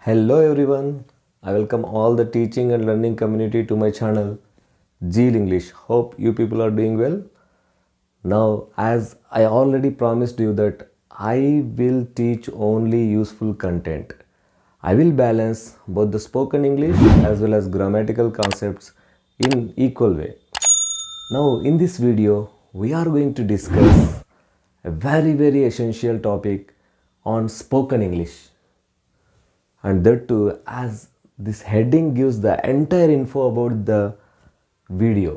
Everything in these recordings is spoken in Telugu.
Hello everyone, I welcome all the teaching and learning community to my channel Zeal English. Hope you people are doing well. Now, as I already promised you that I will teach only useful content. I will balance both the spoken English as well as grammatical concepts in equal way. Now, in this video, we are going to discuss a very essential topic on spoken English. And that too, as this heading gives the entire info about the video.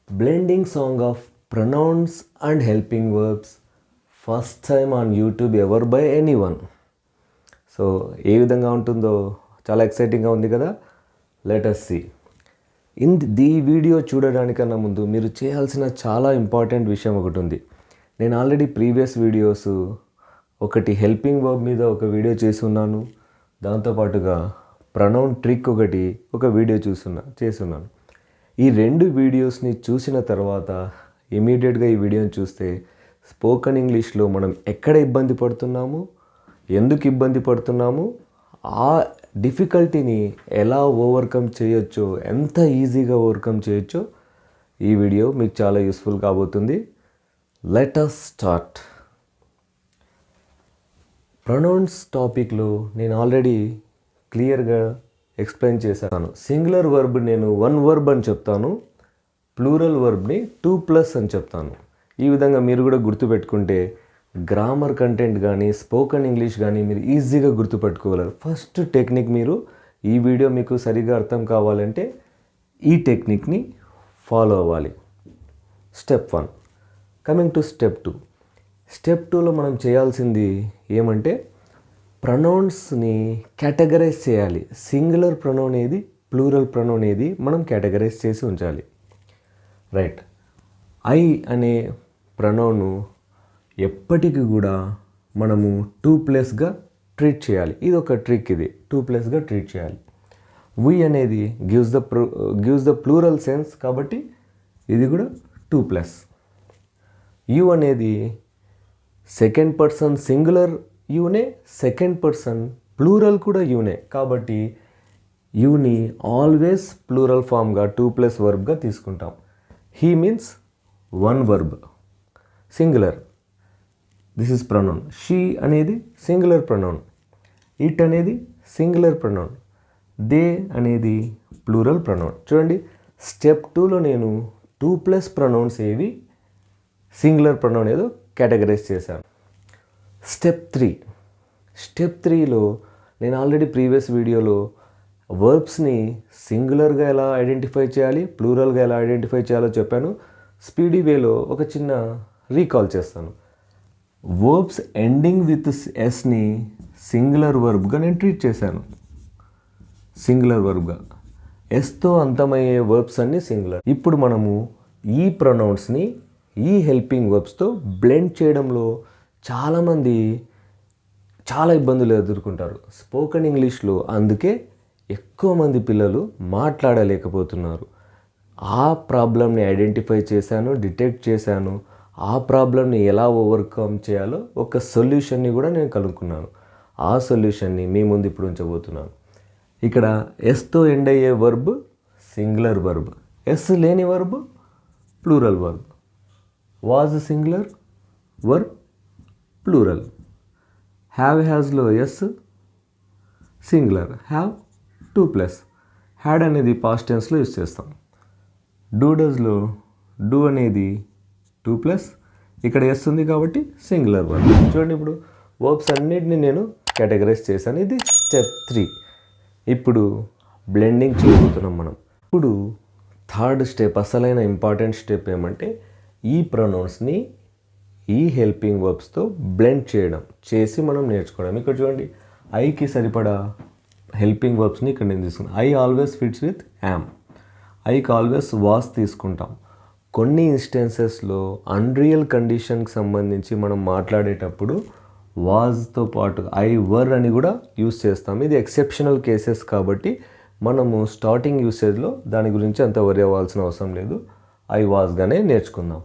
Blending song of pronouns and helping verbs, first time on YouTube ever by anyone. So ఏ విధంగా ఉంటుందో చాలా ఎక్సైటింగ్గా ఉంది కదా. Let us see. ఈ వీడియో చూడడానికన్నా ముందు మీరు చేయాల్సిన చాలా ఇంపార్టెంట్ విషయం ఒకటి ఉంది. నేను ఆల్రెడీ ప్రీవియస్ వీడియోస్ ఒకటి హెల్పింగ్ వర్బ్ మీద ఒక వీడియో చేసి ఉన్నాను. దాంతోపాటుగా ప్రొనౌన్ ట్రిక్ ఒక వీడియో చేస్తున్నాను. ఈ రెండు వీడియోస్ని చూసిన తర్వాత ఇమీడియట్గా ఈ వీడియోని చూస్తే స్పోకెన్ ఇంగ్లీష్లో మనం ఎక్కడ ఇబ్బంది పడుతున్నాము, ఎందుకు ఇబ్బంది పడుతున్నాము, ఆ డిఫికల్టీని ఎలా ఓవర్కమ్ చేయొచ్చో, ఎంత ఈజీగా ఓవర్కమ్ చేయొచ్చో ఈ వీడియో మీకు చాలా యూస్ఫుల్ కాబోతుంది. Let us start. ప్రొనౌన్స్ టాపిక్లో నేను ఆల్రెడీ క్లియర్గా ఎక్స్ప్లెయిన్ చేశాను. సింగులర్ వర్బ్ నేను 1 వర్బ్ అని చెప్తాను, ప్లూరల్ వర్బ్ని 2+ అని చెప్తాను. ఈ విధంగా మీరు కూడా గుర్తుపెట్టుకుంటే గ్రామర్ కంటెంట్ కానీ స్పోకెన్ ఇంగ్లీష్ కానీ మీరు ఈజీగా గుర్తుపెట్టుకోగలరు. ఫస్ట్ టెక్నిక్, మీరు ఈ వీడియో మీకు సరిగా అర్థం కావాలంటే ఈ టెక్నిక్ని ఫాలో అవ్వాలి. Step 1. Coming to step 2. Step 2లో మనం చేయాల్సింది ఏమంటే ప్రొనౌన్స్ని కేటగరైజ్ చేయాలి. సింగులర్ ప్రొనౌన్ ఏది, ప్లూరల్ ప్రొనౌన్ ఏది మనం కేటగరైజ్ చేసి ఉంచాలి. రైట్. ఐ అనే ప్రొనౌను ఎప్పటికీ కూడా మనము 2+గా ట్రీట్ చేయాలి. ఇది ఒక ట్రిక్, ఇది 2+గా ట్రీట్ చేయాలి. వి అనేది గివ్స్ ద ప్లూరల్ సెన్స్, కాబట్టి ఇది కూడా 2+. యు అనేది సెకండ్ పర్సన్ సింగులర్ యూనే, సెకండ్ పర్సన్ ప్లూరల్ కూడా యూనే, కాబట్టి యూని ఆల్వేస్ ప్లూరల్ ఫామ్గా 2+ వర్బ్గా తీసుకుంటాం. He means 1 verb singular, this is pronoun. She అనేది సింగులర్ ప్రొనౌన్, ఇట్ అనేది సింగులర్ ప్రొనౌన్, దే అనేది ప్లూరల్ ప్రొనౌన్. చూడండి, స్టెప్ 2లో నేను 2+ ప్రొనౌన్స్ ఏవి, సింగులర్ ప్రొనౌన్ ఏదో కేటగరైజ్ చేశాను. స్టెప్ 3. స్టెప్ 3లో నేను ఆల్రెడీ ప్రీవియస్ వీడియోలో వర్బ్స్ని సింగులర్గా ఎలా ఐడెంటిఫై చేయాలి, ప్లూరల్గా ఎలా ఐడెంటిఫై చేయాలో చెప్పాను. స్పీడీ వేలో ఒక చిన్న రీకాల్ చేస్తాను. వర్బ్స్ ఎండింగ్ విత్ ఎస్ని సింగులర్ వర్బ్గా నేను ట్రీట్ చేశాను. సింగులర్ వర్బ్గా ఎస్తో అంతమయ్యే వర్బ్స్ అన్నీ సింగులర్. ఇప్పుడు మనము ఈ ప్రొనౌన్స్ని ఈ హెల్పింగ్ వర్బ్స్తో బ్లెండ్ చేయడంలో చాలామంది చాలా ఇబ్బందులు ఎదుర్కొంటారు స్పోకెన్ ఇంగ్లీష్లో. అందుకే ఎక్కువ మంది పిల్లలు మాట్లాడలేకపోతున్నారు. ఆ ప్రాబ్లమ్ని ఐడెంటిఫై చేశాను, డిటెక్ట్ చేశాను. ఆ ప్రాబ్లమ్ని ఎలా ఓవర్కమ్ చేయాలో ఒక సొల్యూషన్ని కూడా నేను కనుక్కున్నాను. ఆ సొల్యూషన్ని మీ ముందు ఇప్పుడు ఉంచబోతున్నాను. ఇక్కడ ఎస్తో ఎండ్ అయ్యే వర్బ్ సింగులర్ వర్బ్, ఎస్ లేని verb plural verb. Was singular, were plural. Have హ్యాజ్లో ఎస్ సింగులర్, హ్యావ్ 2+. హ్యాడ్ అనేది పాస్ట్ టెన్స్లో యూజ్ చేస్తాం. డూ డస్లో డూ అనేది 2+, ఇక్కడ ఎస్ ఉంది కాబట్టి సింగులర్ వర్బ్. చూడండి, ఇప్పుడు వర్బ్స్ అన్నిటిని నేను కేటగరైజ్ చేశాను. ఇది స్టెప్ 3. ఇప్పుడు బ్లెండింగ్ చేయబోతున్నాం మనం. ఇప్పుడు థర్డ్ స్టెప్, అసలైన ఇంపార్టెంట్ స్టెప్ ఏమంటే ఈ ప్రొనౌన్స్ని ఈ హెల్పింగ్ వర్బ్స్తో బ్లెండ్ చేయడం, చేసి మనం నేర్చుకోవడం. ఇక్కడ చూడండి, ఐకి సరిపడా హెల్పింగ్ వర్బ్స్ని ఇక్కడ నేను తీసుకున్నాను. I always fits with am, ఐకి ఆల్వేస్ వాస్ తీసుకుంటాం. కొన్ని ఇన్స్టెన్సెస్లో అన్రియల్ కండిషన్కి సంబంధించి మనం మాట్లాడేటప్పుడు వాజ్తో పాటు ఐ వర్ అని కూడా యూస్ చేస్తాం. ఇది ఎక్సెప్షనల్ కేసెస్ కాబట్టి మనము స్టార్టింగ్ యూసేజ్లో దాని గురించి అంత వరి అవ్వాల్సిన అవసరం లేదు. ఐ వాజ్గానే నేర్చుకుందాం.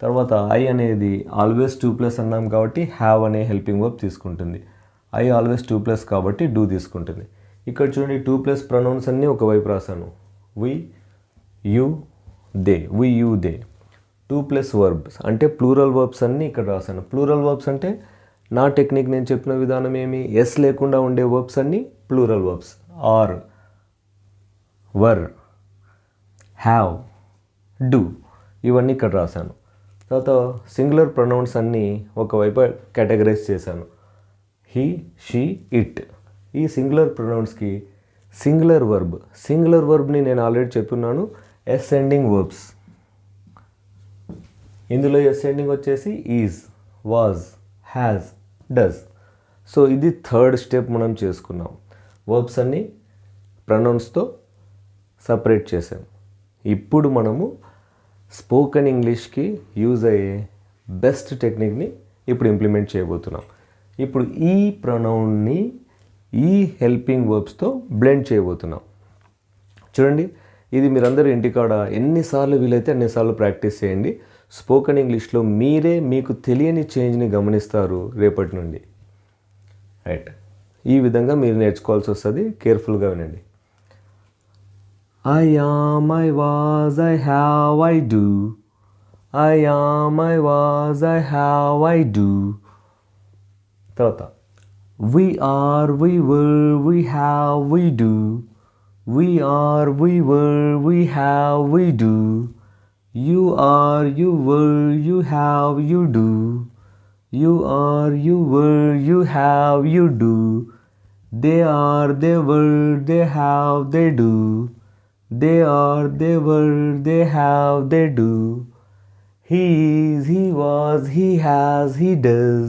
తర్వాత ఐ అనేది ఆల్వేస్ 2+ అన్నాం కాబట్టి హ్యావ్ అనే హెల్పింగ్ వర్బ్ తీసుకుంటుంది. ఐ ఆల్వేస్ 2+ కాబట్టి డూ తీసుకుంటుంది. ఇక్కడ చూడండి 2+ ప్రొనౌన్స్ అన్నీ ఒకవైపు రాశాను. We, you, they. We, you, they. 2+ verbs అంటే ప్లూరల్ వర్బ్స్ అన్నీ ఇక్కడ రాశాను. ప్లూరల్ వర్బ్స్ అంటే నా టెక్నిక్ నేను చెప్పిన విధానం ఏమి, ఎస్ లేకుండా ఉండే వర్బ్స్ అన్నీ plural verbs. Are, were, have, do ఇవన్నీ ఇక్కడ రాశాను. తర్వాత సింగులర్ ప్రొనౌన్స్ అన్నీ ఒకవైపు కేటగరైజ్ చేశాను. He, she, it. ఈ సింగులర్ ప్రొనౌన్స్కి సింగులర్ వర్బ్ని నేను ఆల్రెడీ చెప్పున్నాను, ఎస్ ఎండింగ్ వర్బ్స్. ఇందులో ఎస్ ఎండింగ్ వచ్చేసి is, was, has, does. So ఇది థర్డ్ స్టెప్ మనం చేసుకున్నాం. వర్బ్స్ అన్నీ ప్రొనౌన్స్తో సపరేట్ చేసాం. ఇప్పుడు మనము స్పోకెన్ ఇంగ్లీష్కి యూజ్ అయ్యే బెస్ట్ టెక్నిక్ని ఇప్పుడు ఇంప్లిమెంట్ చేయబోతున్నాం. ఇప్పుడు ఈ ప్రొనౌన్ని ఈ హెల్పింగ్ వర్బ్స్తో బ్లెండ్ చేయబోతున్నాం. చూడండి, ఇది మీరందరూ ఇంటికాడ ఎన్నిసార్లు వీలైతే అన్నిసార్లు ప్రాక్టీస్ చేయండి. స్పోకెన్ ఇంగ్లీష్లో మీరే మీకు తెలియని చేంజ్ని గమనిస్తారు రేపటి నుండి. రైట్, ఈ విధంగా మీరు నేర్చుకోవాల్సి వస్తుంది. కేర్ఫుల్గా వినండి. I am, I was, I have, I do. I am, I was, I have, I do. తర్వాత we are, we were, we have, we do. We are, we were, we have, we do. You are, you were, you have, you do. You are, you were, you have, you do. They are, they were, they have, they do. They are, they were, they have, they do. He is, he was, he has, he does.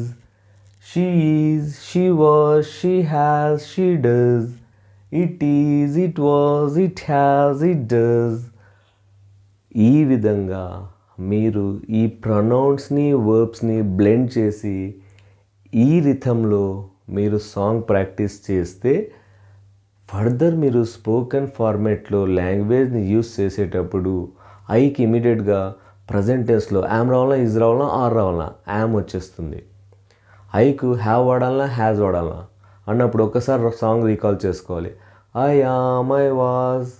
She is, she was, she has, she does. It is, it was, it has, it does. ఈ విధంగా మీరు ఈ ప్రొనౌన్స్ని వర్బ్స్ని బ్లెండ్ చేసి ఈ రిథంలో మీరు సాంగ్ ప్రాక్టీస్ చేస్తే ఫర్దర్ మీరు స్పోకెన్ ఫార్మేట్లో లాంగ్వేజ్ని యూస్ చేసేటప్పుడు ఐకి ఇమీడియట్గా ప్రజెంట్ టెన్స్లో యామ్ రావాలా, ఈజ్ రావాలా, ఆర్ రావాలా, యామ్ వచ్చేస్తుంది. ఐకు హ్యావ్ వాడాలన్నా, హ్యాజ్ వాడాలన్నా అన్నప్పుడు ఒకసారి సాంగ్ రీకాల్ చేసుకోవాలి. I am, I was,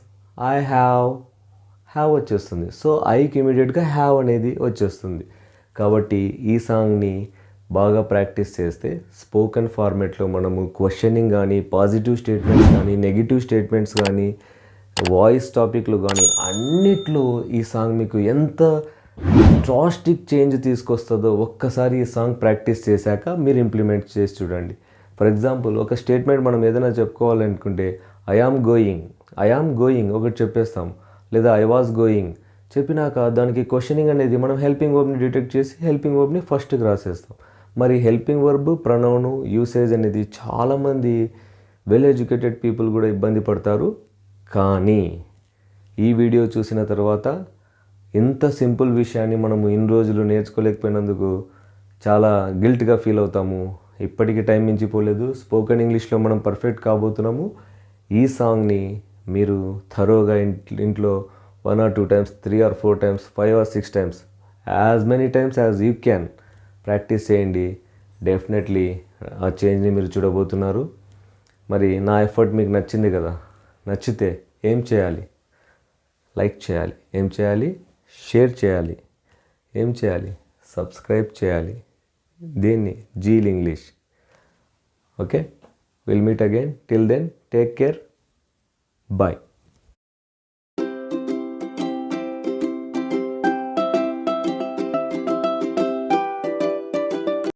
I have వచ్చేస్తుంది. సో ఐకి ఇమీడియట్గా హ్యావ్ అనేది వచ్చేస్తుంది. కాబట్టి ఈ సాంగ్ని బాగా ప్రాక్టీస్ చేస్తే స్పోకెన్ ఫార్మేట్లో మనము క్వశ్చనింగ్ కానీ, పాజిటివ్ స్టేట్మెంట్స్ కానీ, నెగిటివ్ స్టేట్మెంట్స్ కానీ, వాయిస్ టాపిక్లు కానీ అన్నిట్లో ఈ సాంగ్ మీకు ఎంత డ్రాస్టిక్ చేంజ్ తీసుకొస్తుందో ఒక్కసారి ఈ సాంగ్ ప్రాక్టీస్ చేశాక మీరు ఇంప్లిమెంట్ చేసి చూడండి. ఫర్ ఎగ్జాంపుల్ ఒక స్టేట్మెంట్ మనం ఏదైనా చెప్పుకోవాలనుకుంటే ఐ ఆమ్ గోయింగ్ ఒకటి చెప్పేస్తాం, లేదా ఐ వాజ్ గోయింగ్ చెప్పినాక దానికి క్వశ్చనింగ్ అనేది మనం హెల్పింగ్ వర్బ్ని డిటెక్ట్ చేసి హెల్పింగ్ వర్బ్ని ఫస్ట్కి రాసేస్తాం. మరి హెల్పింగ్ వర్బ్ ప్రొనౌన్ యూసేజ్ అనేది చాలామంది వెల్ ఎడ్యుకేటెడ్ పీపుల్ కూడా ఇబ్బంది పడతారు. కానీ ఈ వీడియో చూసిన తర్వాత ఇంత సింపుల్ విషయాన్ని మనము ఇన్ని రోజులు నేర్చుకోలేకపోయినందుకు చాలా గిల్ట్గా ఫీల్ అవుతాము. ఇప్పటికీ టైం మించిపోలేదు. స్పోకెన్ ఇంగ్లీష్లో మనం పర్ఫెక్ట్ కాబోతున్నాము. ఈ సాంగ్ని మీరు థరోగా ఇంట్లో 1 or 2 times, 3 or 4 times, 5 or 6 times, as many times as you can practice చేయండి. డెఫినెట్లీ ఆ చేంజ్ని మీరు చూడబోతున్నారు. మరి నా ఎఫర్ట్ మీకు నచ్చింది కదా? నచ్చితే ఏం చేయాలి? లైక్ చేయాలి. ఏం చేయాలి? షేర్ చేయాలి. ఏం చేయాలి? సబ్స్క్రైబ్ చేయాలి. దీన్ని Zeal English. Okay, will meet again. Till then take care. Bye.